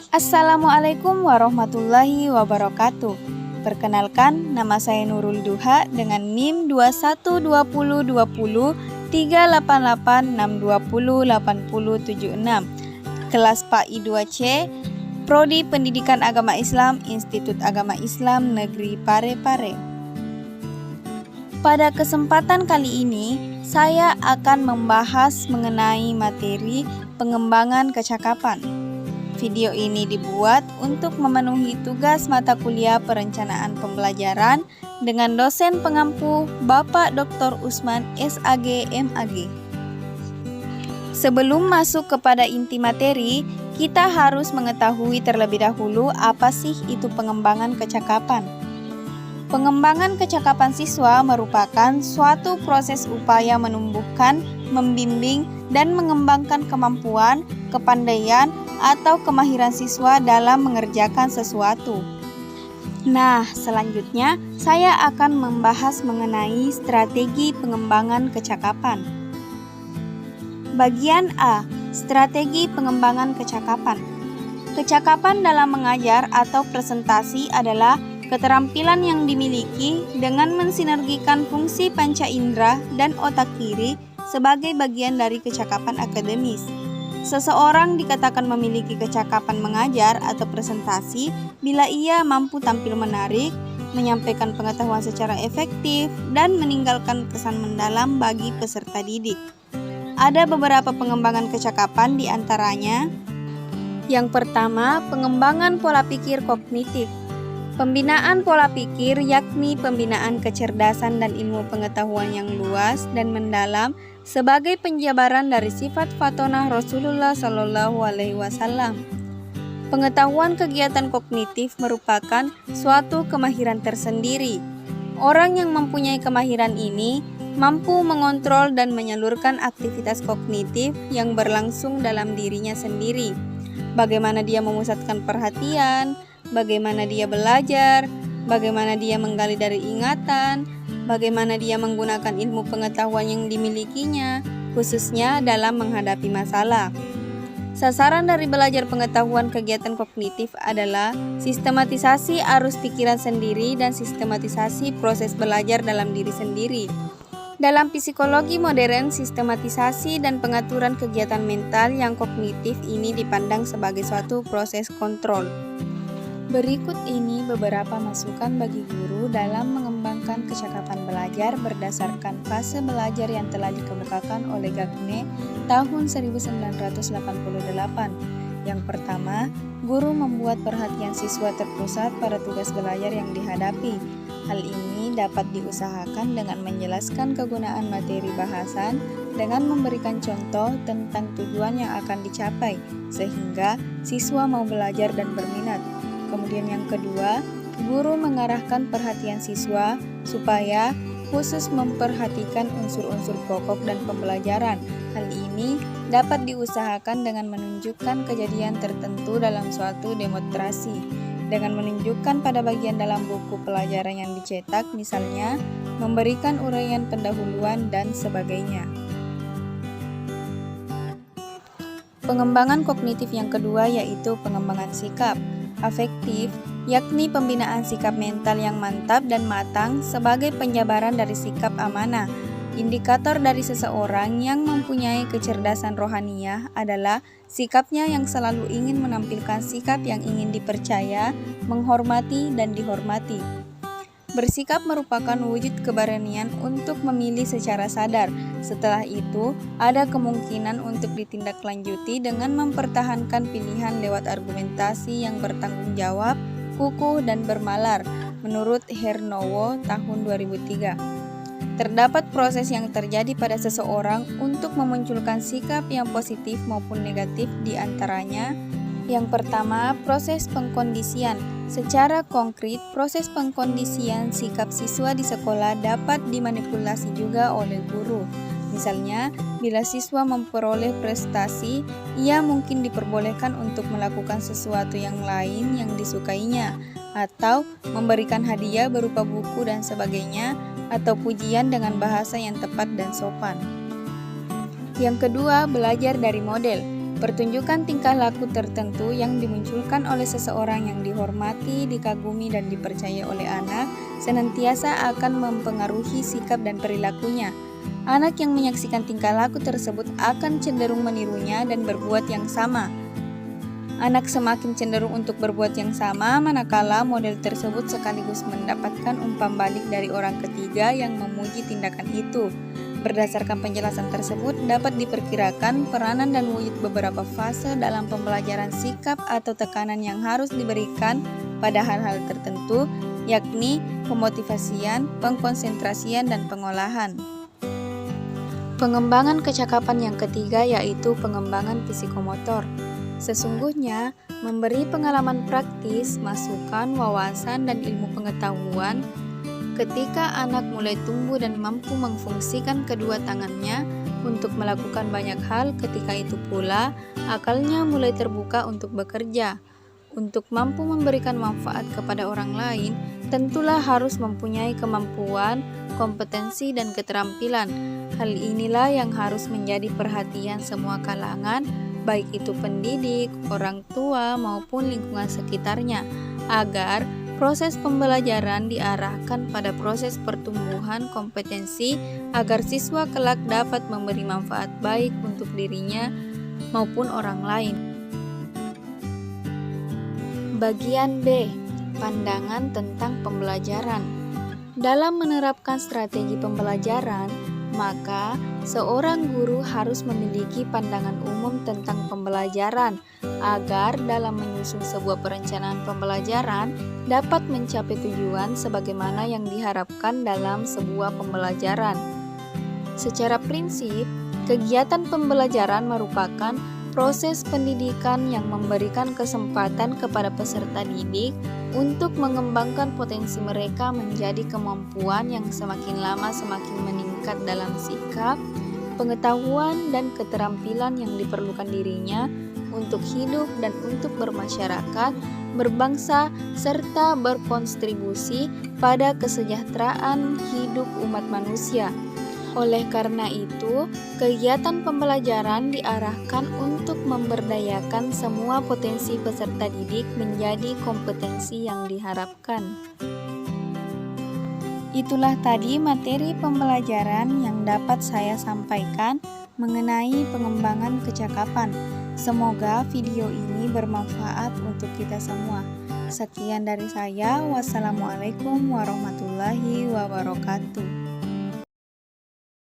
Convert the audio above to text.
Assalamualaikum warahmatullahi wabarakatuh. Perkenalkan, nama saya Nurul Duha dengan NIM 2120203886208076. Kelas PAI 2C, Prodi Pendidikan Agama Islam, Institut Agama Islam Negeri Parepare. Pada kesempatan kali ini, saya akan membahas mengenai materi pengembangan kecakapan. Video ini dibuat untuk memenuhi tugas mata kuliah perencanaan pembelajaran dengan dosen pengampu Bapak Dr. Usman SAG MAG. Sebelum masuk kepada inti materi, kita harus mengetahui terlebih dahulu apa sih itu pengembangan kecakapan. Pengembangan kecakapan siswa merupakan suatu proses upaya menumbuhkan, membimbing, dan mengembangkan kemampuan, kepandaian, atau kemahiran siswa dalam mengerjakan sesuatu. Nah, selanjutnya saya akan membahas mengenai strategi pengembangan kecakapan. Bagian A, strategi pengembangan kecakapan. Kecakapan dalam mengajar atau presentasi adalah keterampilan yang dimiliki dengan mensinergikan fungsi panca indera dan otak kiri sebagai bagian dari kecakapan akademis. Seseorang dikatakan memiliki kecakapan mengajar atau presentasi bila ia mampu tampil menarik, menyampaikan pengetahuan secara efektif, dan meninggalkan kesan mendalam bagi peserta didik. Ada beberapa pengembangan kecakapan di antaranya. Yang pertama, pengembangan pola pikir kognitif. Pembinaan pola pikir yakni pembinaan kecerdasan dan ilmu pengetahuan yang luas dan mendalam sebagai penjabaran dari sifat fatonah Rasulullah Shallallahu Alaihi Wasallam. Pengetahuan kegiatan kognitif merupakan suatu kemahiran tersendiri. Orang yang mempunyai kemahiran ini mampu mengontrol dan menyalurkan aktivitas kognitif yang berlangsung dalam dirinya sendiri. Bagaimana dia memusatkan perhatian, bagaimana dia belajar, bagaimana dia menggali dari ingatan, bagaimana dia menggunakan ilmu pengetahuan yang dimilikinya, khususnya dalam menghadapi masalah. Sasaran dari belajar pengetahuan kegiatan kognitif adalah sistematisasi arus pikiran sendiri dan sistematisasi proses belajar dalam diri sendiri. Dalam psikologi modern, sistematisasi dan pengaturan kegiatan mental yang kognitif ini dipandang sebagai suatu proses kontrol. Berikut ini beberapa masukan bagi guru dalam mengembangkan kecakapan belajar berdasarkan fase belajar yang telah dikemukakan oleh Gagne tahun 1988. Yang pertama, guru membuat perhatian siswa terpusat pada tugas belajar yang dihadapi. Hal ini dapat diusahakan dengan menjelaskan kegunaan materi bahasan dengan memberikan contoh tentang tujuan yang akan dicapai, sehingga siswa mau belajar dan berminat. Kemudian yang kedua, guru mengarahkan perhatian siswa supaya khusus memperhatikan unsur-unsur pokok dan pembelajaran. Hal ini dapat diusahakan dengan menunjukkan kejadian tertentu dalam suatu demonstrasi, dengan menunjukkan pada bagian dalam buku pelajaran yang dicetak, misalnya memberikan uraian pendahuluan dan sebagainya. Pengembangan kognitif yang kedua yaitu pengembangan sikap afektif, yakni pembinaan sikap mental yang mantap dan matang sebagai penjabaran dari sikap amanah. Indikator dari seseorang yang mempunyai kecerdasan rohaniyah adalah sikapnya yang selalu ingin menampilkan sikap yang ingin dipercaya, menghormati, dan dihormati. Bersikap merupakan wujud keberanian untuk memilih secara sadar. Setelah itu, ada kemungkinan untuk ditindaklanjuti dengan mempertahankan pilihan lewat argumentasi yang bertanggung jawab, kukuh, dan bermalar, menurut Hernowo tahun 2003. Terdapat proses yang terjadi pada seseorang untuk memunculkan sikap yang positif maupun negatif, di antaranya. Yang pertama, proses pengkondisian. Secara konkret, proses pengkondisian sikap siswa di sekolah dapat dimanipulasi juga oleh guru. Misalnya, bila siswa memperoleh prestasi, ia mungkin diperbolehkan untuk melakukan sesuatu yang lain yang disukainya, atau memberikan hadiah berupa buku dan sebagainya, atau pujian dengan bahasa yang tepat dan sopan. Yang kedua, belajar dari model. Pertunjukan tingkah laku tertentu yang dimunculkan oleh seseorang yang dihormati, dikagumi, dan dipercaya oleh anak senantiasa akan mempengaruhi sikap dan perilakunya. Anak yang menyaksikan tingkah laku tersebut akan cenderung menirunya dan berbuat yang sama. Anak semakin cenderung untuk berbuat yang sama manakala model tersebut sekaligus mendapatkan umpan balik dari orang ketiga yang memuji tindakan itu. Berdasarkan penjelasan tersebut, dapat diperkirakan peranan dan wujud beberapa fase dalam pembelajaran sikap atau tekanan yang harus diberikan pada hal-hal tertentu, yakni pemotivasian, pengkonsentrasian, dan pengolahan. Pengembangan kecakapan yang ketiga yaitu pengembangan psikomotor. Sesungguhnya, memberi pengalaman praktis, masukan, wawasan, dan ilmu pengetahuan ketika anak mulai tumbuh dan mampu memfungsikan kedua tangannya untuk melakukan banyak hal. Ketika itu pula, akalnya mulai terbuka untuk bekerja. Untuk mampu memberikan manfaat kepada orang lain, tentulah harus mempunyai kemampuan, kompetensi, dan keterampilan. Hal inilah yang harus menjadi perhatian semua kalangan, baik itu pendidik, orang tua, maupun lingkungan sekitarnya, agar proses pembelajaran diarahkan pada proses pertumbuhan kompetensi agar siswa kelak dapat memberi manfaat baik untuk dirinya maupun orang lain. Bagian B. Pandangan tentang pembelajaran. Dalam menerapkan strategi pembelajaran, maka seorang guru harus memiliki pandangan umum tentang pembelajaran agar dalam menyusun sebuah perencanaan pembelajaran dapat mencapai tujuan sebagaimana yang diharapkan dalam sebuah pembelajaran. Secara prinsip, kegiatan pembelajaran merupakan proses pendidikan yang memberikan kesempatan kepada peserta didik untuk mengembangkan potensi mereka menjadi kemampuan yang semakin lama semakin meningkat dalam sikap, pengetahuan, dan keterampilan yang diperlukan dirinya untuk hidup dan untuk bermasyarakat, berbangsa, serta berkontribusi pada kesejahteraan hidup umat manusia. Oleh karena itu, kegiatan pembelajaran diarahkan untuk memberdayakan semua potensi peserta didik menjadi kompetensi yang diharapkan. Itulah tadi materi pembelajaran yang dapat saya sampaikan mengenai pengembangan kecakapan. Semoga video ini bermanfaat untuk kita semua. Sekian dari saya. Wassalamualaikum warahmatullahi wabarakatuh.